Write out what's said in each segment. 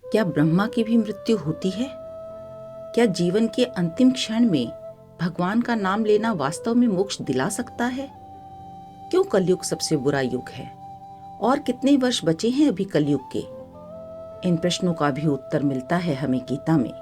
क्या ब्रह्मा की भी मृत्यु होती है? क्या जीवन के अंतिम क्षण में भगवान का नाम लेना वास्तव में मोक्ष दिला सकता है? क्यों कलयुग सबसे बुरा युग है और कितने वर्ष बचे हैं अभी कलयुग के? इन प्रश्नों का भी उत्तर मिलता है हमें गीता में,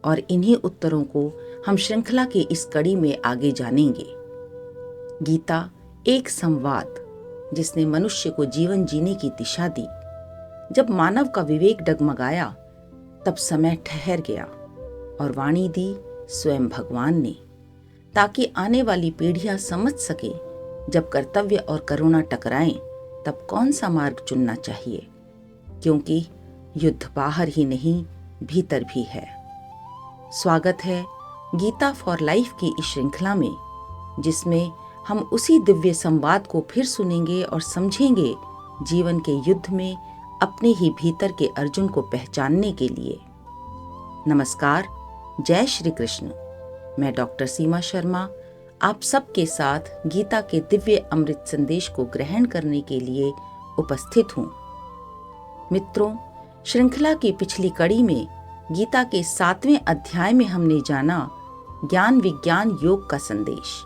और इन्हीं उत्तरों को हम श्रृंखला की इस कड़ी में आगे जानेंगे। गीता एक संवाद जिसने मनुष्य को जीवन जीने की दिशा दी। जब मानव का विवेक डगमगाया तब समय ठहर गया और वाणी दी स्वयं भगवान ने, ताकि आने वाली पीढ़ियां समझ सके जब कर्तव्य और करुणा टकराएं तब कौन सा मार्ग चुनना चाहिए, क्योंकि युद्ध बाहर ही नहीं भीतर भी है। स्वागत है गीता फॉर लाइफ की इस श्रृंखला में, जिसमें हम उसी दिव्य संवाद को फिर सुनेंगे और समझेंगे जीवन के युद्ध में अपने ही भीतर के अर्जुन को पहचानने के लिए। नमस्कार, जय श्री कृष्ण। मैं डॉक्टर सीमा शर्मा आप सबके साथ गीता के दिव्य अमृत संदेश को ग्रहण करने के लिए उपस्थित हूँ। मित्रों, श्रृंखला की पिछली कड़ी में गीता के 7वें अध्याय में हमने जाना ज्ञान विज्ञान योग का संदेश,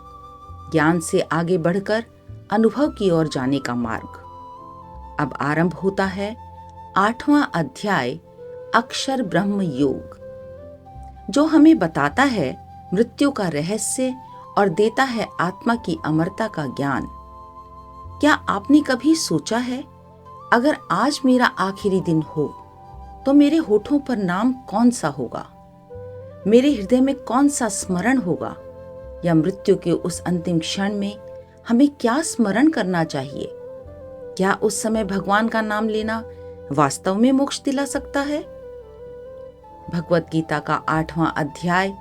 ज्ञान से आगे बढ़कर अनुभव की ओर जाने का मार्ग। अब आरंभ होता है 8वां अध्याय अक्षर ब्रह्म योग, जो हमें बताता है मृत्यु का रहस्य और देता है आत्मा की अमरता का ज्ञान। क्या आपने कभी सोचा है, अगर आज मेरा आखिरी दिन हो तो मेरे होठों पर नाम कौन सा होगा, मेरे हृदय में कौन सा स्मरण होगा, या मृत्यु के उस अंतिम क्षण में हमें क्या स्मरण करना चाहिए? क्या उस समय भगवान का नाम लेना वास्तव में मोक्ष दिला सकता है? भगवत गीता का 8वां अध्याय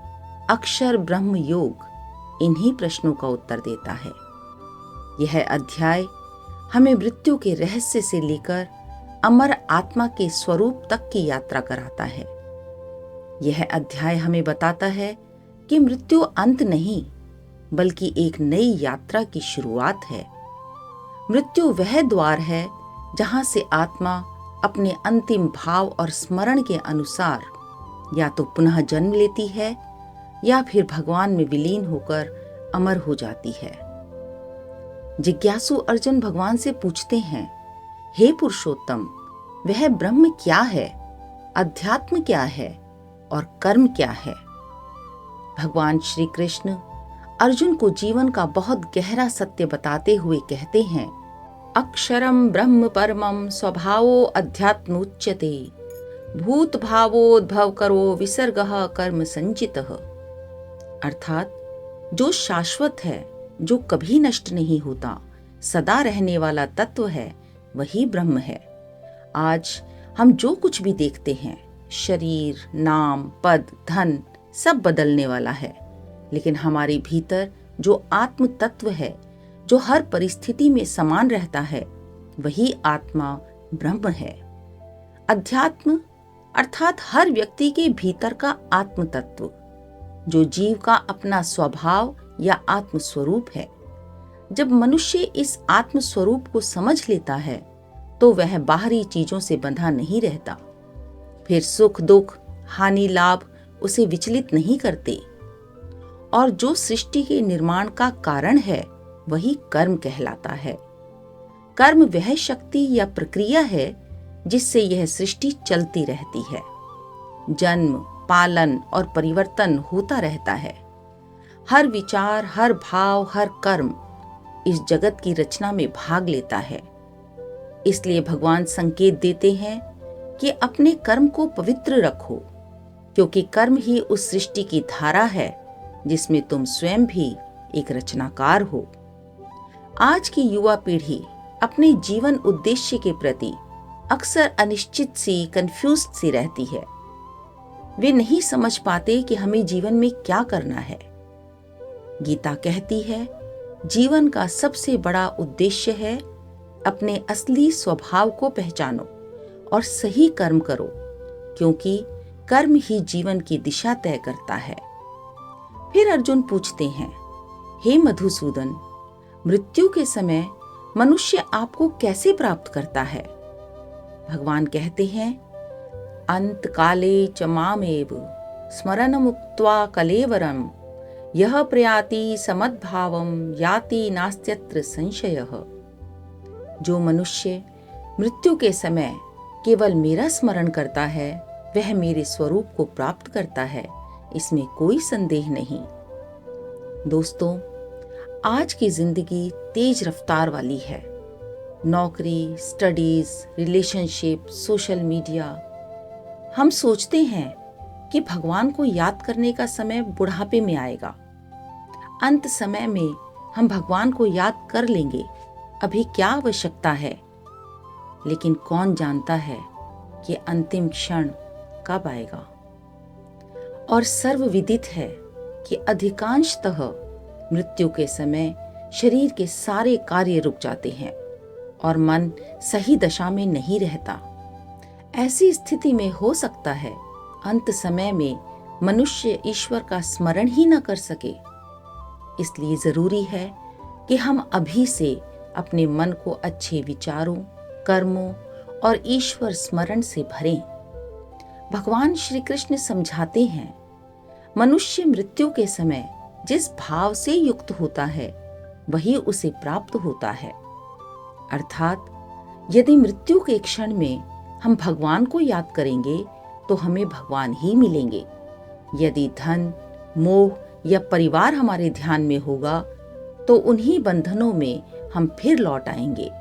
अक्षर ब्रह्म योग इन्हीं प्रश्नों का उत्तर देता है। यह अध्याय हमें मृत्यु के रहस्य से लेकर अमर आत्मा के स्वरूप तक की यात्रा कराता है। यह अध्याय हमें बताता है कि मृत्यु अंत नहीं, बल्कि एक नई यात्रा की शुरुआत है। मृत्यु वह द्वार है जहां से आत्मा अपने अंतिम भाव और स्मरण के अनुसार या तो पुनः जन्म लेती है या फिर भगवान में विलीन होकर अमर हो जाती है। जिज्ञासु अर्जुन भगवान से पूछते हैं, हे पुरुषोत्तम, वह ब्रह्म क्या है, अध्यात्म क्या है और कर्म क्या है? भगवान श्री कृष्ण अर्जुन को जीवन का बहुत गहरा सत्य बताते हुए कहते हैं, अक्षरम ब्रह्म परमं स्वभावो अध्यात्मोच्यते भूत भावोद्भव करो विसर्गः कर्म संचितः। अर्थात जो शाश्वत है, जो कभी नष्ट नहीं होता, सदा रहने वाला तत्व है, वही ब्रह्म है। आज हम जो कुछ भी देखते हैं, शरीर, नाम, पद, धन, सब बदलने वाला है, लेकिन हमारे भीतर जो आत्म तत्व है, जो हर परिस्थिति में समान रहता है, वही आत्मा ब्रह्म है। अध्यात्म अर्थात हर व्यक्ति के भीतर का आत्म तत्व, जो जीव का अपना स्वभाव या आत्म स्वरूप है। जब मनुष्य इस आत्म स्वरूप को समझ लेता है तो वह बाहरी चीजों से बंधा नहीं रहता। फिर सुख दुख, हानि लाभ उसे विचलित नहीं करते, और जो सृष्टि के निर्माण का कारण है वही कर्म कहलाता है। कर्म वह शक्ति या प्रक्रिया है जिससे यह सृष्टि चलती रहती है। जन्म, पालन और परिवर्तन होता रहता है। हर विचार, हर भाव, हर कर्म इस जगत की रचना में भाग लेता है। इसलिए भगवान संकेत देते हैं कि अपने कर्म को पवित्र रखो, क्योंकि कर्म ही उस सृष्टि की धारा है जिसमें तुम स्वयं भी एक रचनाकार हो। आज की युवा पीढ़ी अपने जीवन उद्देश्य के प्रति अक्सर अनिश्चित सी, कंफ्यूज्ड सी रहती है। वे नहीं समझ पाते कि हमें जीवन में क्या करना है। गीता कहती है, जीवन का सबसे बड़ा उद्देश्य है अपने असली स्वभाव को पहचानो और सही कर्म करो, क्योंकि कर्म ही जीवन की दिशा तय करता है। फिर अर्जुन पूछते हैं, हे मधुसूदन, मृत्यु के समय मनुष्य आपको कैसे प्राप्त करता है? भगवान कहते हैं, अंत काले च मामेव स्मरणमुक्त्वा कलेवरम यह प्रयाति समद्भावम याति नास्त्यत्र संशयः। जो मनुष्य मृत्यु के समय केवल मेरा स्मरण करता है वह मेरे स्वरूप को प्राप्त करता है, इसमें कोई संदेह नहीं। दोस्तों, आज की जिंदगी तेज रफ्तार वाली है। नौकरी, स्टडीज, रिलेशनशिप, सोशल मीडिया। हम सोचते हैं कि भगवान को याद करने का समय बुढ़ापे में आएगा, अंत समय में हम भगवान को याद कर लेंगे, अभी क्या आवश्यकता है। लेकिन कौन जानता है कि अंतिम क्षण कब आएगा। और सर्वविदित है कि अधिकांशतः मृत्यु के समय शरीर के सारे कार्य रुक जाते हैं और मन सही दशा में नहीं रहता। ऐसी स्थिति में हो सकता है अंत समय में मनुष्य ईश्वर का स्मरण ही न कर सके। इसलिए जरूरी है कि हम अभी से अपने मन को अच्छे विचारों, कर्मों और ईश्वर स्मरण से भरें। भगवान श्री कृष्ण समझाते हैं, मनुष्य मृत्यु के समय जिस भाव से युक्त होता है वही उसे प्राप्त होता है। अर्थात यदि मृत्यु के क्षण में हम भगवान को याद करेंगे तो हमें भगवान ही मिलेंगे। यदि धन, मोह या परिवार हमारे ध्यान में होगा तो उन्हीं बंधनों में हम फिर लौट आएंगे।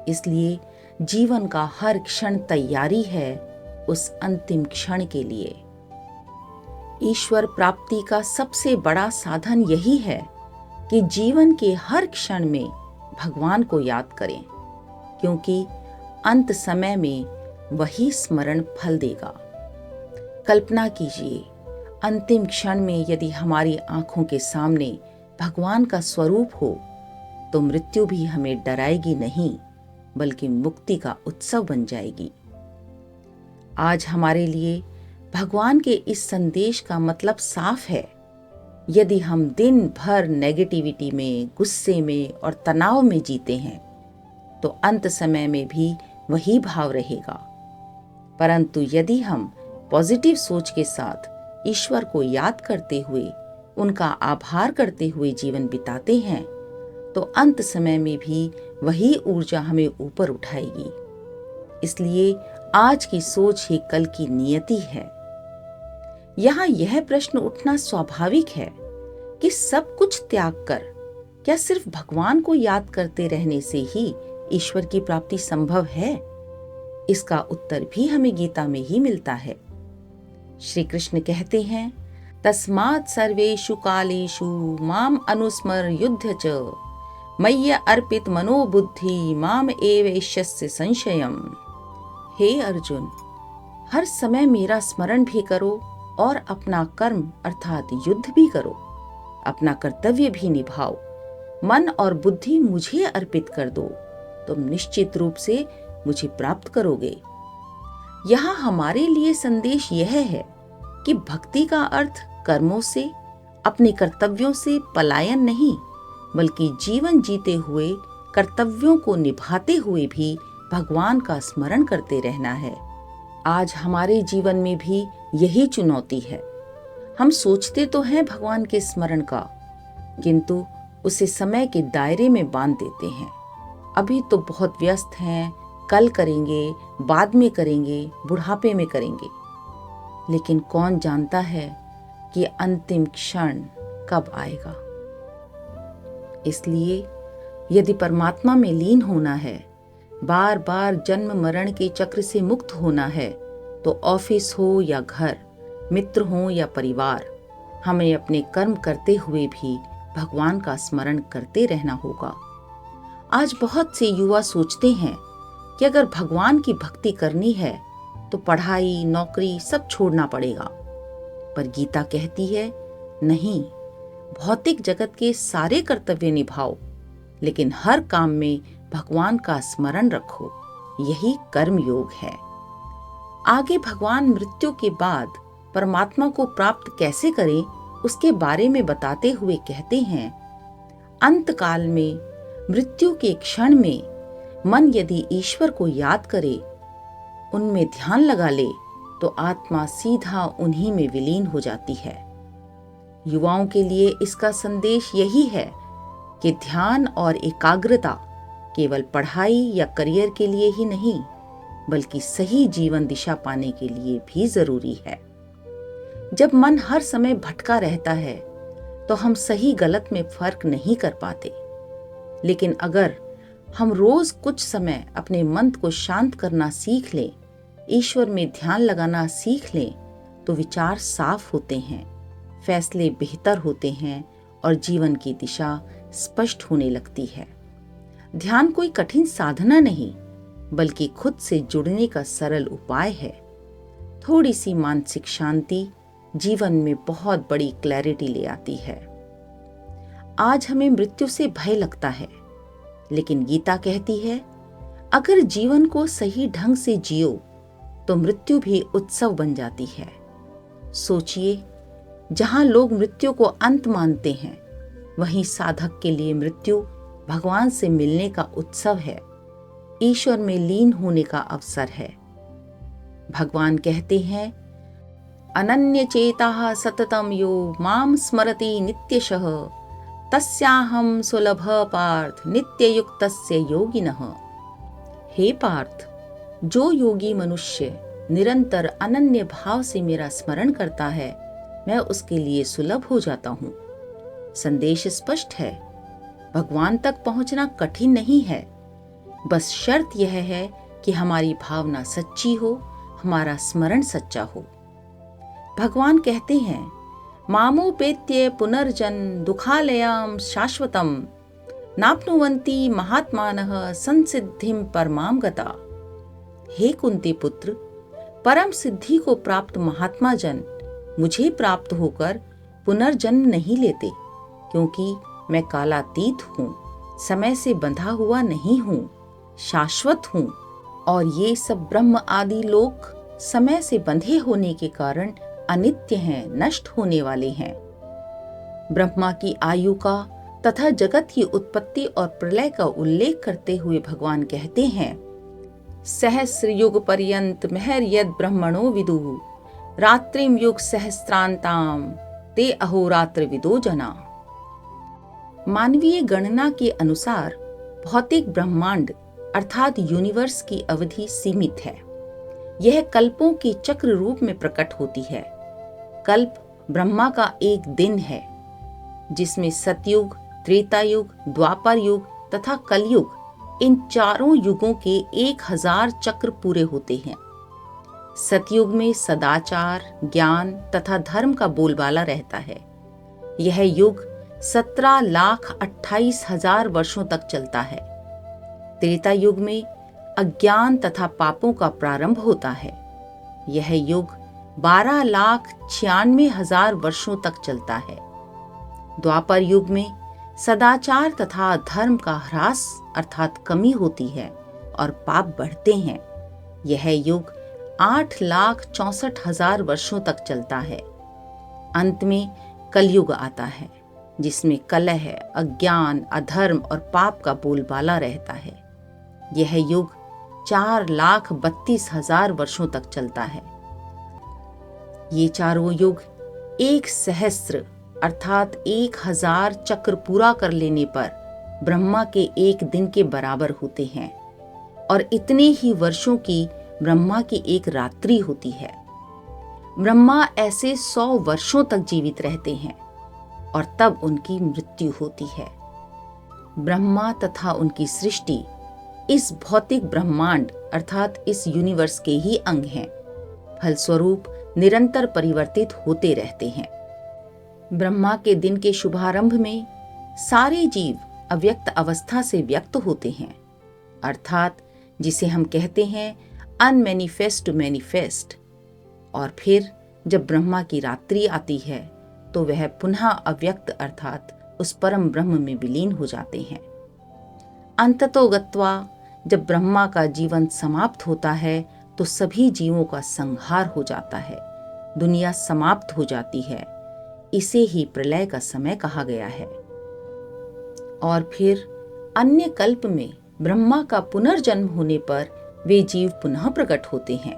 इसलिए जीवन का हर क्षण तैयारी है उस अंतिम क्षण के लिए। ईश्वर प्राप्ति का सबसे बड़ा साधन यही है कि जीवन के हर क्षण में भगवान को याद करें, क्योंकि अंत समय में वही स्मरण फल देगा। कल्पना कीजिए, अंतिम क्षण में यदि हमारी आंखों के सामने भगवान का स्वरूप हो तो मृत्यु भी हमें डराएगी नहीं, बल्कि मुक्ति का उत्सव बन जाएगी। आज हमारे लिए भगवान के इस संदेश का मतलब साफ है। यदि हम दिन भर नेगेटिविटी में, गुस्से में और तनाव में जीते हैं तो अंत समय में भी वही भाव रहेगा। परंतु यदि हम पॉजिटिव सोच के साथ ईश्वर को याद करते हुए, उनका आभार करते हुए जीवन बिताते हैं तो अंत समय में भी वही ऊर्जा हमें ऊपर उठाएगी। इसलिए आज की सोच ही कल की नियति है। यहाँ यह प्रश्न उठना स्वाभाविक है कि सब कुछ त्याग कर क्या सिर्फ भगवान को याद करते रहने से ही ईश्वर की प्राप्ति संभव है? इसका उत्तर भी हमें गीता में ही मिलता है। श्री कृष्ण कहते हैं, तस्मात् सर्वेषु कालेषु माम अनुस्मर युध्य च मय्य अर्पित मनोबुद्धि माम एवेश्यस्य संशयम्। हे अर्जुन, हर समय मेरा स्मरण भी करो और अपना कर्म अर्थात युद्ध भी करो, अपना कर्तव्य भी निभाओ, मन और बुद्धि मुझे अर्पित कर दो, तुम निश्चित रूप से मुझे प्राप्त करोगे। यहाँ हमारे लिए संदेश यह है कि भक्ति का अर्थ कर्मों से, अपने कर्तव्यों से पलायन नहीं, बल्कि जीवन जीते हुए कर्तव्यों को निभाते हुए भी भगवान का स्मरण करते रहना है। आज हमारे जीवन में भी यही चुनौती है। हम सोचते तो हैं भगवान के स्मरण का, किंतु उसे समय के दायरे में बांध देते हैं। अभी तो बहुत व्यस्त हैं, कल करेंगे, बाद में करेंगे, बुढ़ापे में करेंगे। लेकिन कौन जानता है कि अंतिम क्षण कब आएगा। इसलिए यदि परमात्मा में लीन होना है, बार बार जन्म मरण के चक्र से मुक्त होना है, तो ऑफिस हो या घर, मित्र हो या परिवार, हमें अपने कर्म करते हुए भी भगवान का स्मरण करते रहना होगा। आज बहुत से युवा सोचते हैं कि अगर भगवान की भक्ति करनी है तो पढ़ाई, नौकरी सब छोड़ना पड़ेगा। पर गीता कहती है, नहीं, भौतिक जगत के सारे कर्तव्य निभाओ, लेकिन हर काम में भगवान का स्मरण रखो, यही कर्म योग है। आगे भगवान मृत्यु के बाद परमात्मा को प्राप्त कैसे करें उसके बारे में बताते हुए कहते हैं, अंत काल में मृत्यु के क्षण में मन यदि ईश्वर को याद करे, उनमें ध्यान लगा ले तो आत्मा सीधा उन्हीं में विलीन हो जाती है। युवाओं के लिए इसका संदेश यही है कि ध्यान और एकाग्रता केवल पढ़ाई या करियर के लिए ही नहीं, बल्कि सही जीवन दिशा पाने के लिए भी जरूरी है। जब मन हर समय भटका रहता है तो हम सही गलत में फर्क नहीं कर पाते। लेकिन अगर हम रोज कुछ समय अपने मन को शांत करना सीख लें, ईश्वर में ध्यान लगाना सीख लें, तो विचार साफ होते हैं, फैसले बेहतर होते हैं और जीवन की दिशा स्पष्ट होने लगती है। ध्यान कोई कठिन साधना नहीं, बल्कि खुद से जुड़ने का सरल उपाय है। थोड़ी सी मानसिक शांति जीवन में बहुत बड़ी क्लैरिटी ले आती है। आज हमें मृत्यु से भय लगता है, लेकिन गीता कहती है, अगर जीवन को सही ढंग से जियो तो मृत्यु भी उत्सव बन जाती है। सोचिए, जहां लोग मृत्यु को अंत मानते हैं, वहीं साधक के लिए मृत्यु भगवान से मिलने का उत्सव है, ईश्वर में लीन होने का अवसर है। भगवान कहते हैं, अनन्य चेताः सततम यो माम स्मरति नित्यशः तस्याहम सुलभ पार्थ नित्ययुक्तस्य योगिनः। हे पार्थ, जो योगी मनुष्य निरंतर अनन्य भाव से मेरा स्मरण करता है, मैं उसके लिए सुलभ हो जाता हूँ। संदेश स्पष्ट है, भगवान तक पहुंचना कठिन नहीं है, बस शर्त यह है कि हमारी भावना सच्ची हो, हमारा स्मरण सच्चा हो। भगवान कहते हैं, मामोपेत्य पुनर्जन दुखालयाम शाश्वतम नाप्नुवन्ति महात्मानः संसिद्धिम परमाम गता। हे कुंती पुत्र, परम सिद्धि को प्राप्त महात्मा जन मुझे प्राप्त होकर पुनर्जन्म नहीं लेते, क्योंकि मैं कालातीत हूँ, समय से बंधा हुआ नहीं हूँ, शाश्वत हूँ, और ये सब ब्रह्म आदि लोक समय से बंधे होने के कारण अनित्य हैं, नष्ट होने वाले हैं। ब्रह्मा की आयु का तथा जगत की उत्पत्ति और प्रलय का उल्लेख करते हुए भगवान कहते हैं, सहस्र युग पर्यंत महर यद ब्रह्मणो विदुः रात्रिम युग सहस्त्रांताम ते अहोरात्र विदो जना। मानवीय गणना के अनुसार भौतिक ब्रह्मांड अर्थात यूनिवर्स की अवधि सीमित है। यह कल्पों के चक्र रूप में प्रकट होती है। कल्प ब्रह्मा का एक दिन है, जिसमें सतयुग, त्रेता युग, द्वापर युग तथा कलयुग, इन चारों युगों के 1000 चक्र पूरे होते हैं। सतयुग में सदाचार, ज्ञान तथा धर्म का बोलबाला रहता है। यह युग 17,28,000 वर्षों तक चलता है। त्रेता युग में अज्ञान तथा पापों का प्रारंभ होता है। यह युग 12,96,000 वर्षों तक चलता है। द्वापर युग में सदाचार तथा धर्म का ह्रास अर्थात कमी होती है और पाप बढ़ते हैं। यह युग 8,64,000 वर्षों तक चलता है। अंत में कलयुग आता है, जिसमें कलह, अज्ञान, अधर्म और पाप का बोलबाला रहता है। यह युग 4,32,000 वर्षों तक चलता है। ये चारों युग 1 सहस्त्र अर्थात 1000 चक्र पूरा कर लेने पर ब्रह्मा के एक दिन के बराबर होते हैं, और इतने ही वर्षों की ब्रह्मा की एक रात्रि होती है। ब्रह्मा ऐसे 100 वर्षों तक जीवित रहते हैं और तब उनकी मृत्यु होती है। ब्रह्मा तथा उनकी सृष्टि इस भौतिक ब्रह्मांड अर्थात इस यूनिवर्स के ही अंग हैं, फलस्वरूप निरंतर परिवर्तित होते रहते हैं। ब्रह्मा के दिन के शुभारंभ में सारे जीव अव्यक्त अवस्था से व्यक्त होते हैं, अर्थात जिसे हम कहते हैं अनमैनिफेस्ट टू मैनिफेस्ट। और फिर जब ब्रह्मा की रात्रि आती है तो वह पुनः अव्यक्त अर्थात उस परम ब्रह्म में विलीन हो जाते हैं। अंततो गत्वा जब ब्रह्मा का जीवन समाप्त होता है तो सभी जीवों का संहार हो जाता है, दुनिया समाप्त हो जाती है। इसे ही प्रलय का समय कहा गया है। और फिर अन्य कल्प में ब्रह्मा का पुनर्जन्म होने पर वे जीव पुनः प्रकट होते हैं।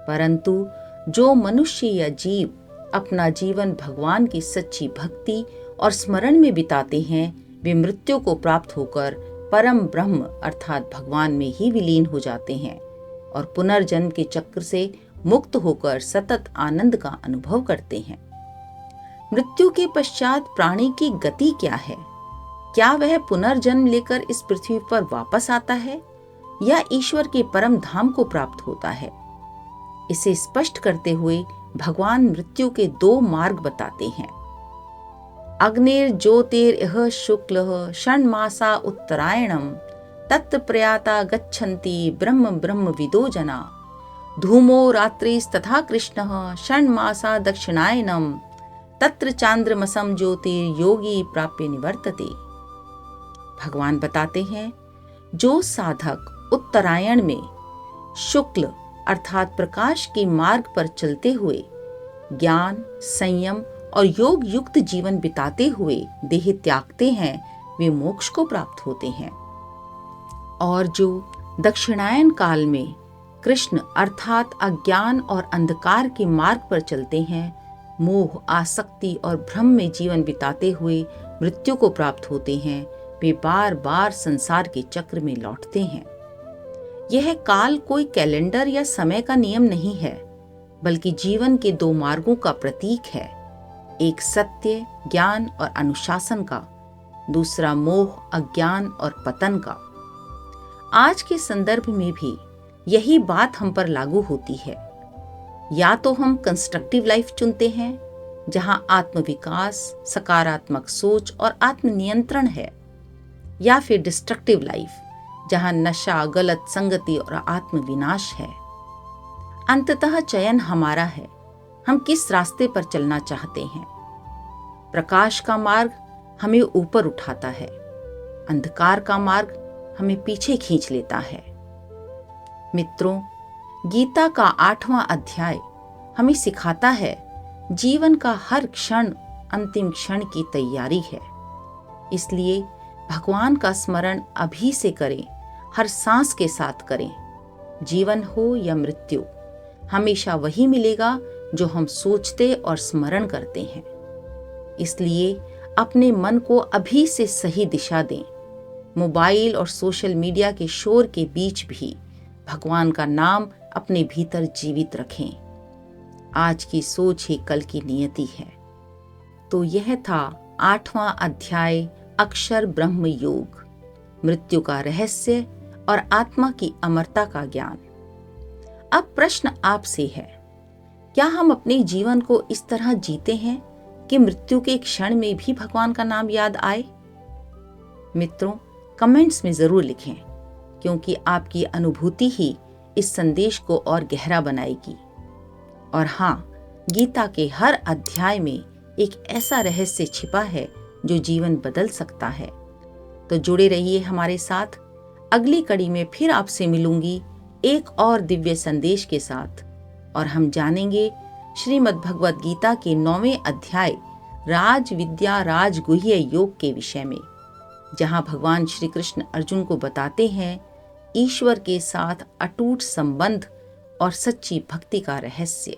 परंतु जो मनुष्य या जीव अपना जीवन भगवान की सच्ची भक्ति और स्मरण में बिताते हैं, वे मृत्यु को प्राप्त होकर परम ब्रह्म अर्थात भगवान में ही विलीन हो जाते हैं और पुनर्जन्म के चक्र से मुक्त होकर सतत आनंद का अनुभव करते हैं। मृत्यु के पश्चात प्राणी की गति क्या है? क्या वह पुनर्जन्म लेकर इस पृथ्वी पर वापस आता है या ईश्वर के परम धाम को प्राप्त होता है? इसे स्पष्ट करते हुए भगवान मृत्यु के 2 मार्ग बताते हैं। अग्निर्ज्योतिरिह शुक्लः षण्मासा उत्तरायणम तत्र प्रयाता गच्छन्ति ब्रह्म ब्रह्म विदो जना धूमो रात्रिस्तथा कृष्णः षण्मासा दक्षिणायनम तत्र चांद्रमसम ज्योतिर्योगी प्राप्य निवर्तते। भगवान बताते हैं, जो साधक उत्तरायण में शुक्ल अर्थात प्रकाश के मार्ग पर चलते हुए ज्ञान, संयम और योग युक्त जीवन बिताते हुए देह त्यागते हैं, वे मोक्ष को प्राप्त होते हैं। और जो दक्षिणायन काल में कृष्ण अर्थात अज्ञान और अंधकार के मार्ग पर चलते हैं, मोह, आसक्ति और भ्रम में जीवन बिताते हुए मृत्यु को प्राप्त होते हैं, वे बार बार संसार के चक्र में लौटते हैं। यह काल कोई कैलेंडर या समय का नियम नहीं है, बल्कि जीवन के 2 मार्गों का प्रतीक है। एक सत्य, ज्ञान और अनुशासन का, दूसरा मोह, अज्ञान और पतन का। आज के संदर्भ में भी यही बात हम पर लागू होती है। या तो हम कंस्ट्रक्टिव लाइफ चुनते हैं, जहां आत्मविकास, सकारात्मक सोच और आत्मनियंत्रण है, या फिर डिस्ट्रक्टिव लाइफ, जहां नशा, गलत संगति और आत्मविनाश है। अंततः चयन हमारा है, हम किस रास्ते पर चलना चाहते हैं। प्रकाश का मार्ग हमें ऊपर उठाता है, अंधकार का मार्ग हमें पीछे खींच लेता है। मित्रों, गीता का 8वां अध्याय हमें सिखाता है, जीवन का हर क्षण अंतिम क्षण की तैयारी है। इसलिए भगवान का स्मरण अभी से करें, हर सांस के साथ करें। जीवन हो या मृत्यु, हमेशा वही मिलेगा जो हम सोचते और स्मरण करते हैं। इसलिए अपने मन को अभी से सही दिशा दें। मोबाइल और सोशल मीडिया के शोर के बीच भी भगवान का नाम अपने भीतर जीवित रखें। आज की सोच ही कल की नियति है। तो यह था 8वां अध्याय अक्षर ब्रह्म योग, मृत्यु का रहस्य और आत्मा की अमरता का ज्ञान। अब प्रश्न आपसे है, क्या हम अपने जीवन को इस तरह जीते हैं कि मृत्यु के क्षण में भी भगवान का नाम याद आए? मित्रों, कमेंट्स में जरूर लिखें, क्योंकि आपकी अनुभूति ही इस संदेश को और गहरा बनाएगी। और हाँ, गीता के हर अध्याय में एक ऐसा रहस्य छिपा है जो जीवन बदल सकता है। तो जुड़े रहिए हमारे साथ। अगली कड़ी में फिर आपसे मिलूंगी एक और दिव्य संदेश के साथ, और हम जानेंगे श्रीमद् भगवद गीता के 9वें अध्याय राज विद्या राजगुह्य योग के विषय में, जहां भगवान श्री कृष्ण अर्जुन को बताते हैं ईश्वर के साथ अटूट संबंध और सच्ची भक्ति का रहस्य।